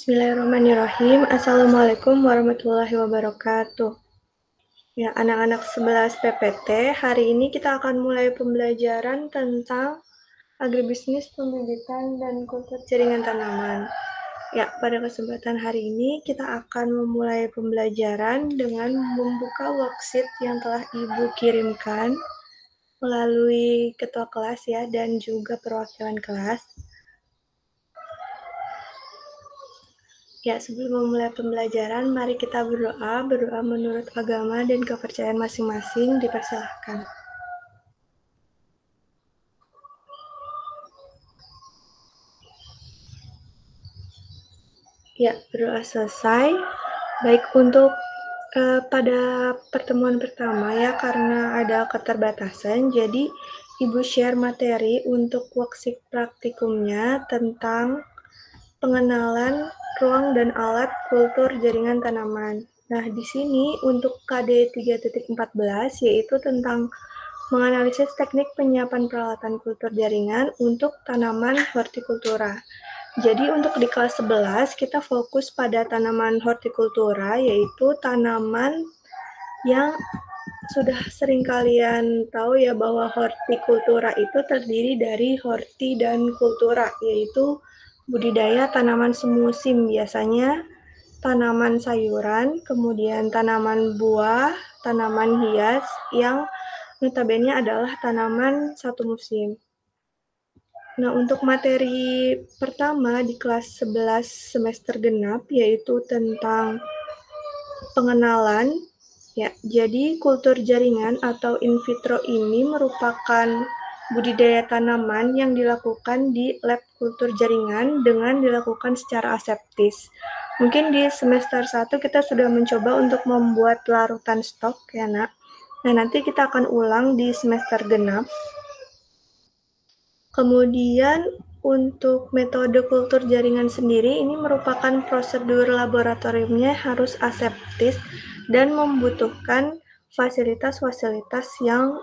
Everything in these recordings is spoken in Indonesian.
Bismillahirrahmanirrahim. Assalamualaikum warahmatullahi wabarakatuh. Ya, anak-anak 11 PPT, hari ini kita akan mulai pembelajaran tentang agribisnis, pembibitan, dan kultur jaringan tanaman. Ya, pada kesempatan hari ini kita akan memulai pembelajaran dengan membuka worksheet yang telah Ibu kirimkan melalui ketua kelas ya, dan juga perwakilan kelas. Ya, sebelum memulai pembelajaran, mari kita berdoa. Berdoa menurut agama dan kepercayaan masing-masing, dipersilahkan. Ya, berdoa selesai. Baik, untuk pada pertemuan pertama ya, karena ada keterbatasan, jadi Ibu share materi untuk worksheet praktikumnya tentang pengenalan ruang dan alat kultur jaringan tanaman. Nah, di sini untuk KD 3.14 yaitu tentang menganalisis teknik penyiapan peralatan kultur jaringan untuk tanaman hortikultura. Jadi untuk di kelas 11 kita fokus pada tanaman hortikultura, yaitu tanaman yang sudah sering kalian tahu ya bahwa hortikultura itu terdiri dari horti dan kultura, yaitu budidaya tanaman semusim, biasanya tanaman sayuran, kemudian tanaman buah, tanaman hias yang notabene adalah tanaman satu musim. Nah, untuk materi pertama di kelas 11 semester genap yaitu tentang pengenalan. Ya, jadi kultur jaringan atau in vitro ini merupakan budidaya tanaman yang dilakukan di lab kultur jaringan dengan dilakukan secara aseptis. Mungkin di semester 1 kita sudah mencoba untuk membuat larutan stok ya, Nak. Nah, nanti kita akan ulang di semester genap. Kemudian untuk metode kultur jaringan sendiri ini merupakan prosedur laboratoriumnya harus aseptis dan membutuhkan fasilitas-fasilitas yang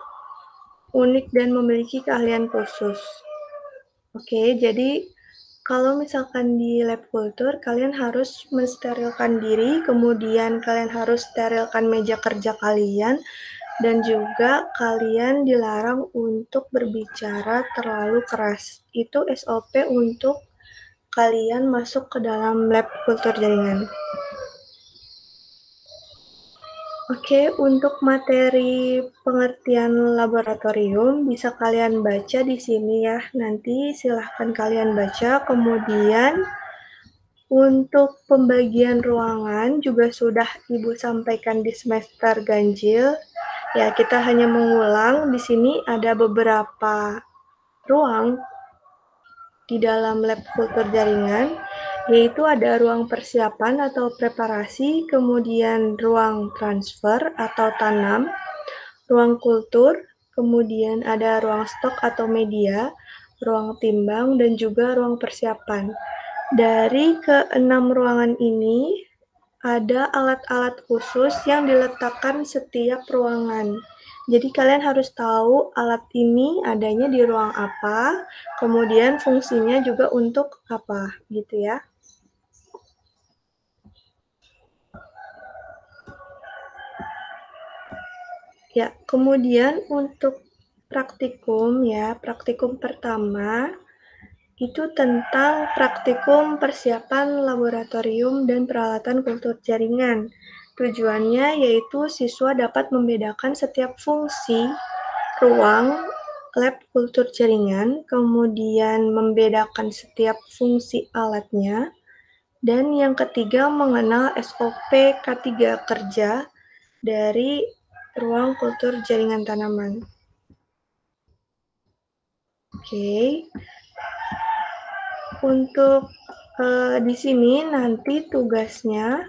unik dan memiliki keahlian khusus. Oke, jadi kalau misalkan di lab kultur, kalian harus mensterilkan diri, kemudian kalian harus sterilkan meja kerja kalian, dan juga kalian dilarang untuk berbicara terlalu keras. Itu SOP untuk kalian masuk ke dalam lab kultur jaringan. Oke, untuk materi pengertian laboratorium bisa kalian baca di sini ya. Nanti silahkan kalian baca. Kemudian untuk pembagian ruangan juga sudah Ibu sampaikan di semester ganjil. Ya, kita hanya mengulang. Di sini ada beberapa ruang di dalam lab kultur jaringan, yaitu ada ruang persiapan atau preparasi, kemudian ruang transfer atau tanam, ruang kultur, kemudian ada ruang stok atau media, ruang timbang, dan juga ruang persiapan. Dari keenam ruangan ini, ada alat-alat khusus yang diletakkan setiap ruangan. Jadi kalian harus tahu alat ini adanya di ruang apa, kemudian fungsinya juga untuk apa, gitu ya. Ya, kemudian untuk praktikum ya, praktikum pertama itu tentang praktikum persiapan laboratorium dan peralatan kultur jaringan. Tujuannya yaitu siswa dapat membedakan setiap fungsi ruang lab kultur jaringan, kemudian membedakan setiap fungsi alatnya, dan yang ketiga mengenal SOP K3 kerja dari ruang kultur jaringan tanaman. Oke. Untuk di sini nanti tugasnya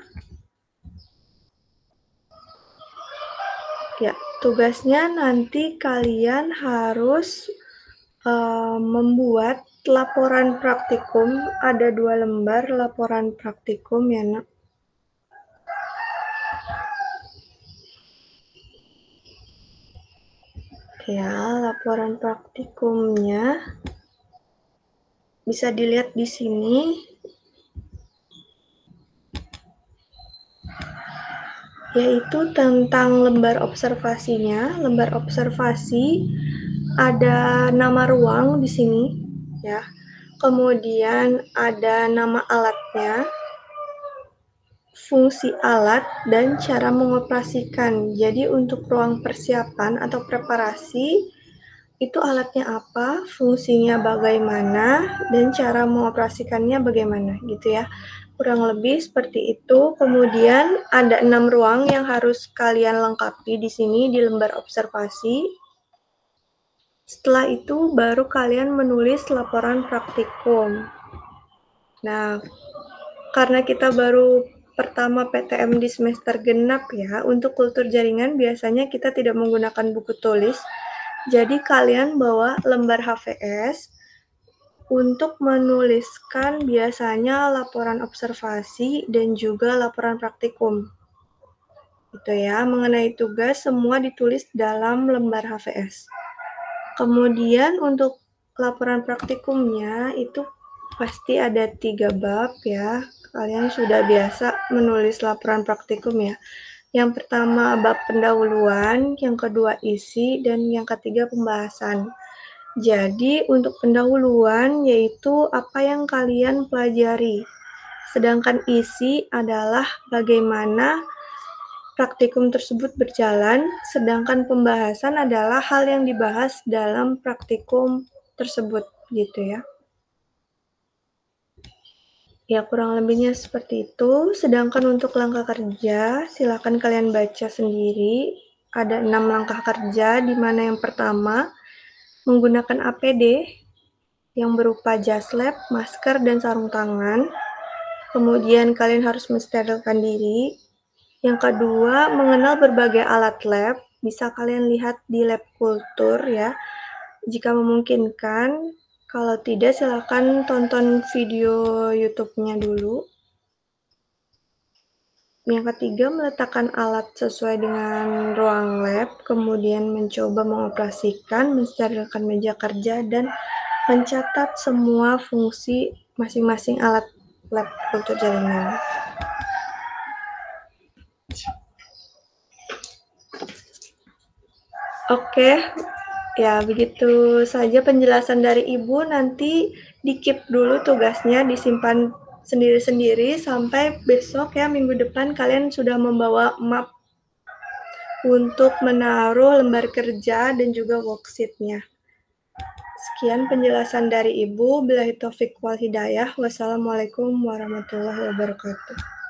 nanti kalian harus membuat laporan praktikum, ada 2 lembar laporan praktikum ya, Nak. Ya, laporan praktikumnya bisa dilihat di sini. yaitu tentang lembar observasinya. Lembar observasi ada nama ruang di sini, ya. Kemudian ada nama alatnya, fungsi alat, dan cara mengoperasikan. Jadi untuk ruang persiapan atau preparasi, itu alatnya apa, fungsinya bagaimana, dan cara mengoperasikannya bagaimana, gitu ya. Kurang lebih seperti itu. Kemudian ada 6 ruang yang harus kalian lengkapi di sini di lembar observasi. Setelah itu baru kalian menulis laporan praktikum. Nah, karena kita baru pertama PTM di semester genap ya, untuk kultur jaringan biasanya kita tidak menggunakan buku tulis. Jadi kalian bawa lembar HVS untuk menuliskan biasanya laporan observasi dan juga laporan praktikum. Gitu ya, mengenai tugas semua ditulis dalam lembar HVS. Kemudian untuk laporan praktikumnya itu pasti ada 3 bab ya. Kalian sudah biasa menulis laporan praktikum ya. Yang pertama bab pendahuluan, yang kedua isi, dan yang ketiga pembahasan. Jadi untuk pendahuluan yaitu apa yang kalian pelajari. Sedangkan isi adalah bagaimana praktikum tersebut berjalan, sedangkan pembahasan adalah hal yang dibahas dalam praktikum tersebut, gitu ya. Ya, kurang lebihnya seperti itu. Sedangkan untuk langkah kerja, silakan kalian baca sendiri. Ada 6 langkah kerja, di mana yang pertama, menggunakan APD yang berupa jas lab, masker, dan sarung tangan. Kemudian kalian harus mensterilkan diri. Yang kedua, mengenal berbagai alat lab. Bisa kalian lihat di lab kultur ya, jika memungkinkan. Kalau tidak, silakan tonton video YouTube-nya dulu. Yang ketiga, meletakkan alat sesuai dengan ruang lab, kemudian mencoba mengoperasikan, mensterilkan meja kerja, dan mencatat semua fungsi masing-masing alat lab kultur jaringan. Oke, ya begitu saja penjelasan dari Ibu. Nanti di-keep dulu tugasnya, disimpan sendiri-sendiri sampai besok ya, minggu depan kalian sudah membawa map untuk menaruh lembar kerja dan juga worksheet-nya. Sekian penjelasan dari Ibu. Billahi taufik wal hidayah. Wassalamualaikum warahmatullahi wabarakatuh.